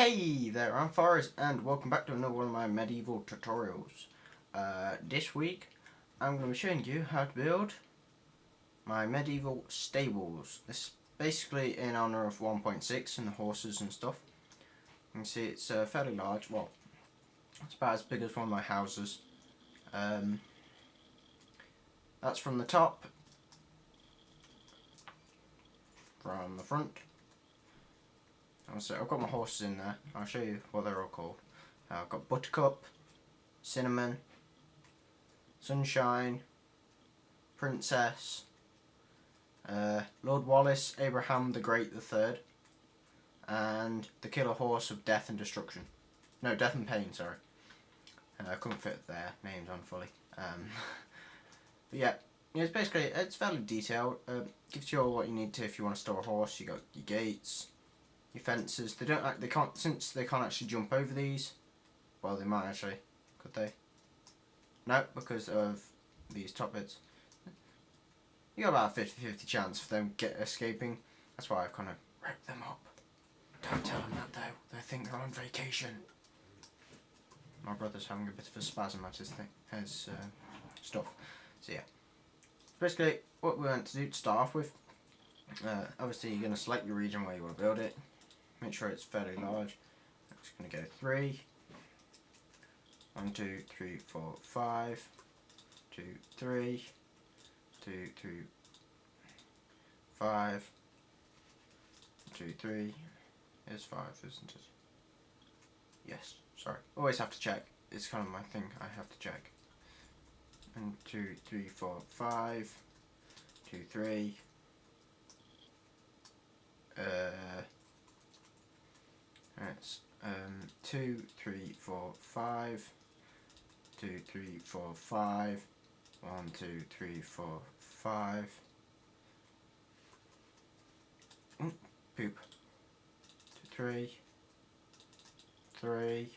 Hey there, I'm Forrest and welcome back to another one of my medieval tutorials. This week I'm going to be showing you how to build my medieval stables. This is basically in honour of 1.6 and the horses and stuff. You can see it's fairly large, well it's about as big as one of my houses. That's from the top, from the front. So I've got my horses in there. I'll show you what they're all called. I've got Buttercup, Cinnamon, Sunshine, Princess, Lord Wallace, Abraham the Great III, and the Killer Horse of Death and Destruction. No, Death and Pain, sorry. I couldn't fit their names on fully. But yeah, it's fairly detailed. Gives you all what you need to if you want to store a horse. You got your gates, your fences. They can't actually jump over these. Well, they might actually. Could they? No, because of these top bits. You got about a 50-50 chance for them escaping. That's why I've kind of ripped them up. Don't tell them that though. They think they're on vacation. My brother's having a bit of a spasm at his stuff. So yeah. Basically, what we want to do to start off with, obviously you're going to select your region where you want to build it. Make sure it's fairly large. I'm just going to go 3. 1, 2, 3, 4, 5. 2, 3. 2, 3, 5. 2, 3. It's 5, isn't it? Yes, sorry. Always have to check. It's kind of my thing. I have to check. 1, 2, 3, 4, 5. 2, 3. That's 2, 3, 4, 5. 2, 3, 4, 5. 1, 2, 3, 4, 5. Poop. 2, 3. 3.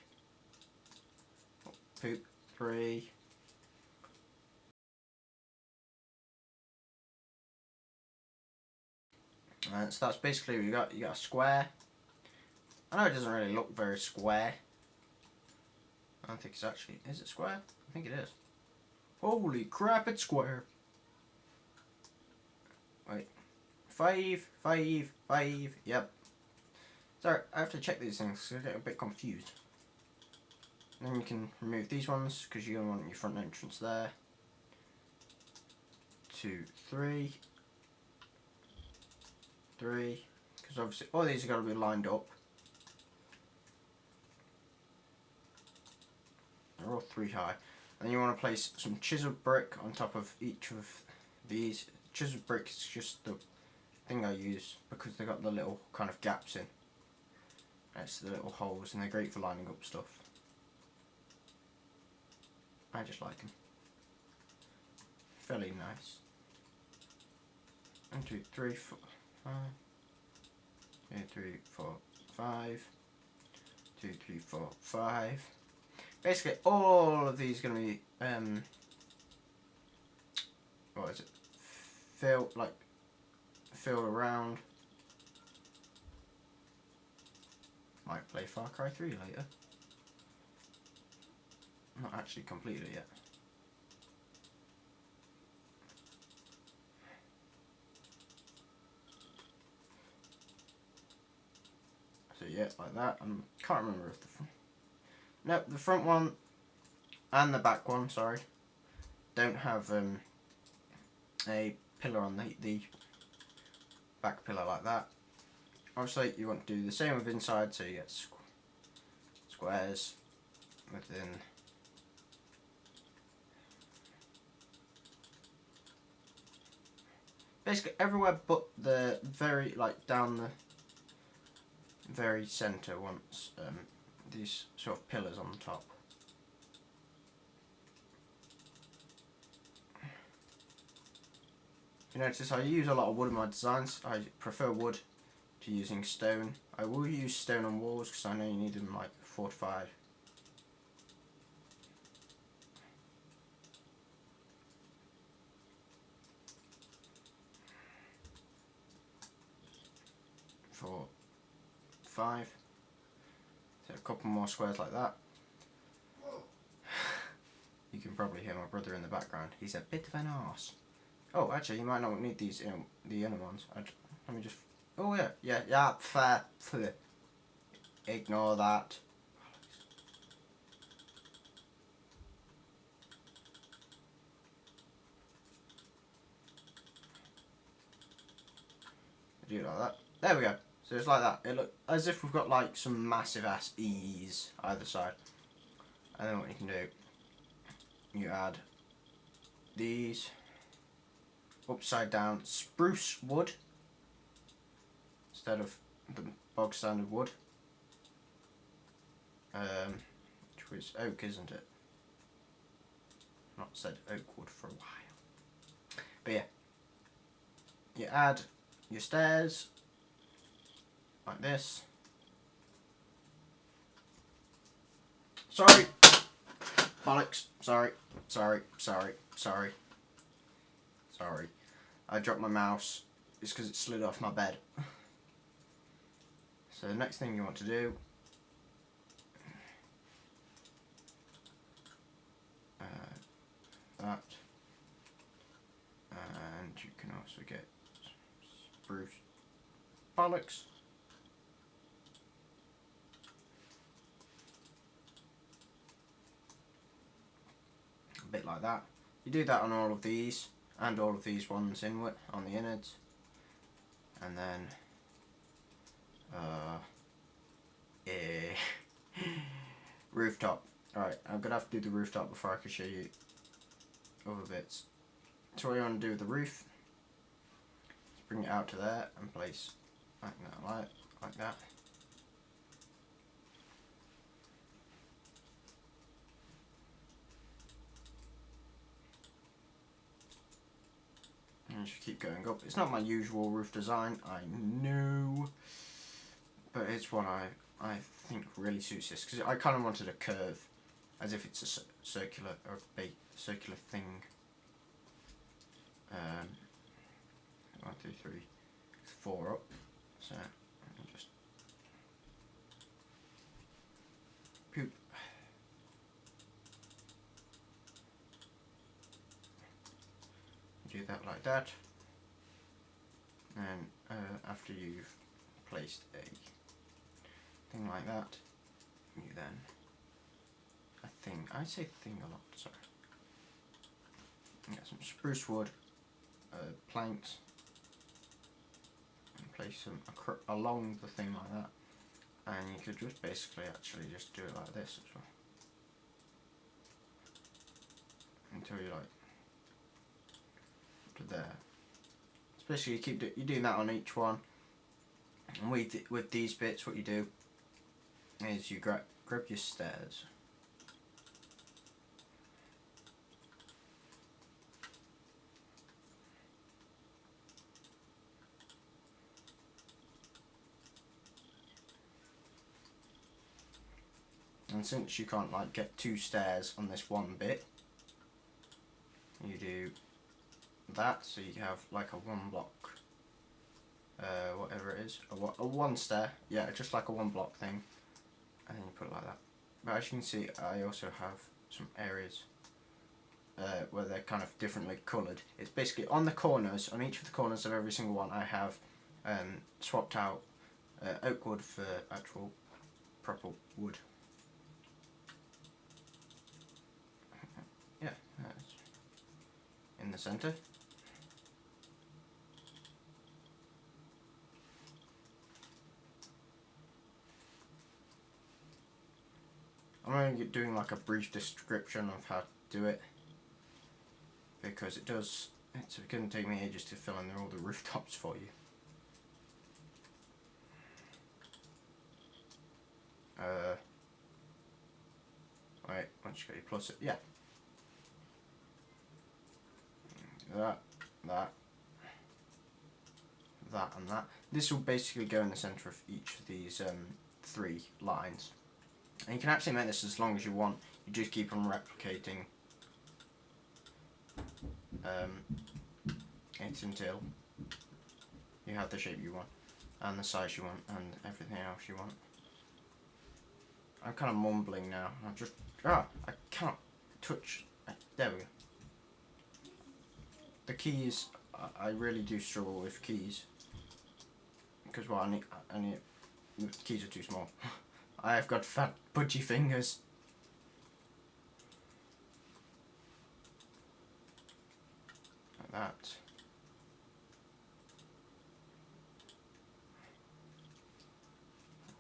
Poop. 3. So that's basically you got a square. I know it doesn't really look very square. I don't think it's actually. Is it square? I think it is. Holy crap! It's square. Wait. 5, 5, 5. Yep. Sorry, I have to check these things because I get a bit confused. Then you can remove these ones because you're going to want your front entrance there. 2, 3. 3. Because obviously all these are going to be lined up. They're all 3 high. And you want to place some chiseled brick on top of each of these. Chiseled brick is just the thing I use because they got the little kind of gaps in. It's the little holes and they're great for lining up stuff. I just like them. Fairly nice. 1, 2, 3, 4, 5. 2, 3, 4, 5. 2, 3, 4, 5. Basically, all of these are going to be, what is it? Filled around. Might play Far Cry 3 later. Not actually completed it yet. So yeah, like that. I can't remember if the front one and the back one, sorry, don't have a pillar on the back pillar like that. Obviously, you want to do the same with inside, so you get squares within. Basically everywhere but the down the very centre wants these sort of pillars on the top. You notice I use a lot of wood in my designs. I prefer wood to using stone. I will use stone on walls because I know you need them like fortified. For 5. couple more squares like that. You can probably hear my brother in the background. He's a bit of an arse. Oh, actually, you might not need these, the inner ones. Let me just... Oh, yeah, fair. Ignore that. Do it like that. There we go. So it's like that. It looks as if we've got like some massive ass E's either side. And then what you can do, you add these upside down spruce wood instead of the bog standard wood, which was oak, isn't it? Not said oak wood for a while. But yeah, you add your stairs like this. Sorry, bollocks. Sorry. I dropped my mouse. It's because it slid off my bed. So the next thing you want to do, that, and you can also get spruce bollocks. A bit like that. You do that on all of these and all of these ones inward on the innards, and then rooftop. Alright, I'm gonna have to do the rooftop before I can show you other bits. So what you want to do with the roof is bring it out to there and place like that, like that. And you should keep going up. It's not my usual roof design, I know, but it's one I think really suits this, because I kind of wanted a curve, as if it's a circular or a circular thing. 1, 2, 3, 4 up. So let me just poop. Do that like that, and after you've placed a thing like that, you then I say thing a lot, sorry. Get some spruce wood planks and place them along the thing like that, and you could just basically actually just do it like this as well until you like to there. Especially you're doing that on each one, and with these bits, what you do is you grab your stairs. And since you can't like get 2 stairs on this one bit, you do that, so you have like a 1 block, whatever it is, a 1 stair, yeah, just like a 1 block thing, and then you put it like that. But as you can see, I also have some areas where they're kind of differently coloured. It's basically on the corners, on each of the corners of every single one, I have swapped out oak wood for actual proper wood. Yeah, that's in the centre. I'm only doing like a brief description of how to do it, because it's going to take me ages to fill in all the rooftops for you. Wait, once you get your plus it, yeah. That, and that. This will basically go in the centre of each of these 3 lines. And you can actually make this as long as you want. You just keep on replicating it until you have the shape you want, and the size you want, and everything else you want. I'm kind of mumbling now. I can't touch. There we go. The keys, I really do struggle with keys. Because, well, I need, the keys are too small. I've got fat, pudgy fingers. Like that.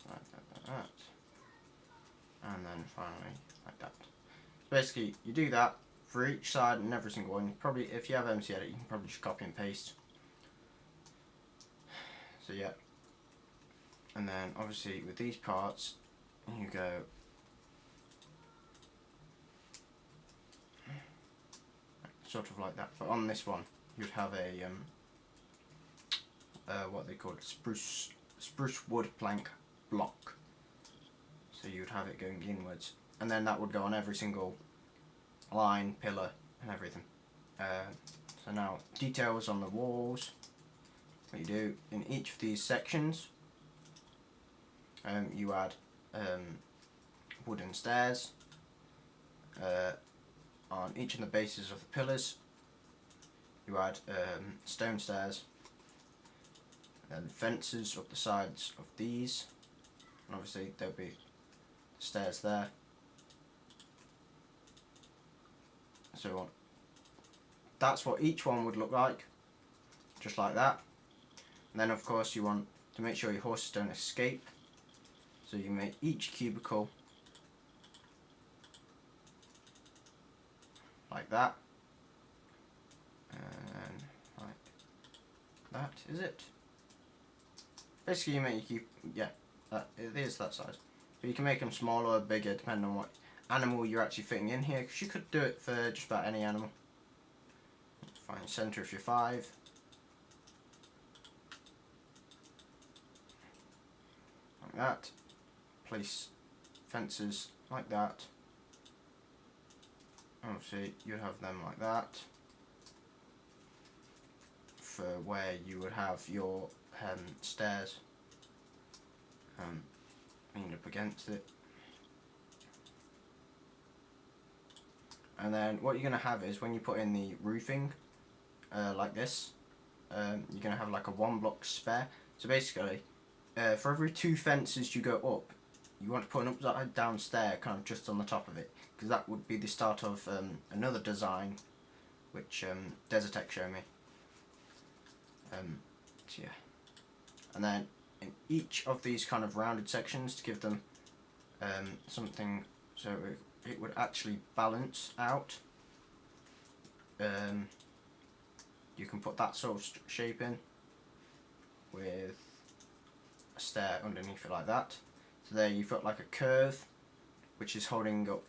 Like that. And then finally, like that. Basically, you do that for each side and every single one. Probably, if you have MC Edit, you can probably just copy and paste. So yeah. And then obviously with these parts, you go sort of like that. But on this one, you'd have a what they call spruce wood plank block. So you'd have it going inwards, and then that would go on every single line, pillar, and everything. So now details on the walls. What you do in each of these sections, you add wooden stairs on each of the bases of the pillars. You add stone stairs, and fences up the sides of these, and obviously there'll be stairs there. So that's what each one would look like, just like that. And then of course you want to make sure your horses don't escape, so you make each cubicle like that, and like that is it. Basically you make it is that size, but you can make them smaller or bigger depending on what animal you're actually fitting in here, because you could do it for just about any animal. Find the centre of your 5. Like that. Place fences like that. Obviously you have them like that for where you would have your stairs leaned up against it. And then what you're going to have is, when you put in the roofing like this, you're going to have like a 1 block spare. So basically, for every 2 fences you go up, you want to put an upside down stair kind of just on the top of it, because that would be the start of another design which Desertec showed me. So yeah. And then in each of these kind of rounded sections, to give them something so it would actually balance out, you can put that sort of shape in with a stair underneath it like that. So there you've got like a curve which is holding up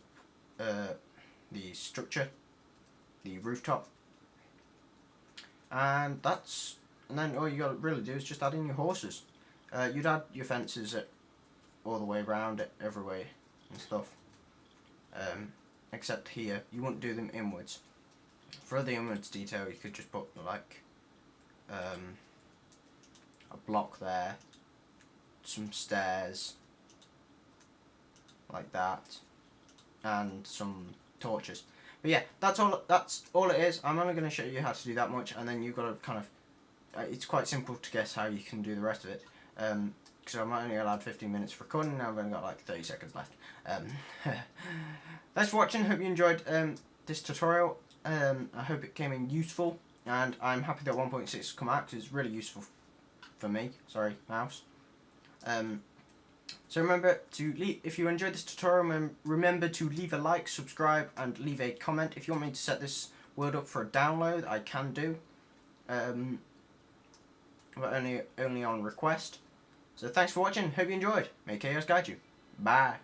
the structure, the rooftop, and then all you got to really do is just add in your horses. You'd add your fences all the way around it, every way and stuff, except here you wouldn't do them inwards. For the inwards detail you could just put like a block there, some stairs like that, and some torches. But yeah, that's all it is. I'm only going to show you how to do that much, and then you've got to kind of it's quite simple to guess how you can do the rest of it, because I'm only allowed 15 minutes for recording. Now I've only got like 30 seconds left. Thanks for watching. Hope you enjoyed this tutorial. I hope it came in useful, and I'm happy that 1.6 has come out, because it's really useful for me. Sorry, mouse. So remember to if you enjoyed this tutorial, remember to leave a like, subscribe, and leave a comment. If you want me to set this word up for a download, I can do, but only on request. So thanks for watching. Hope you enjoyed. May chaos guide you. Bye.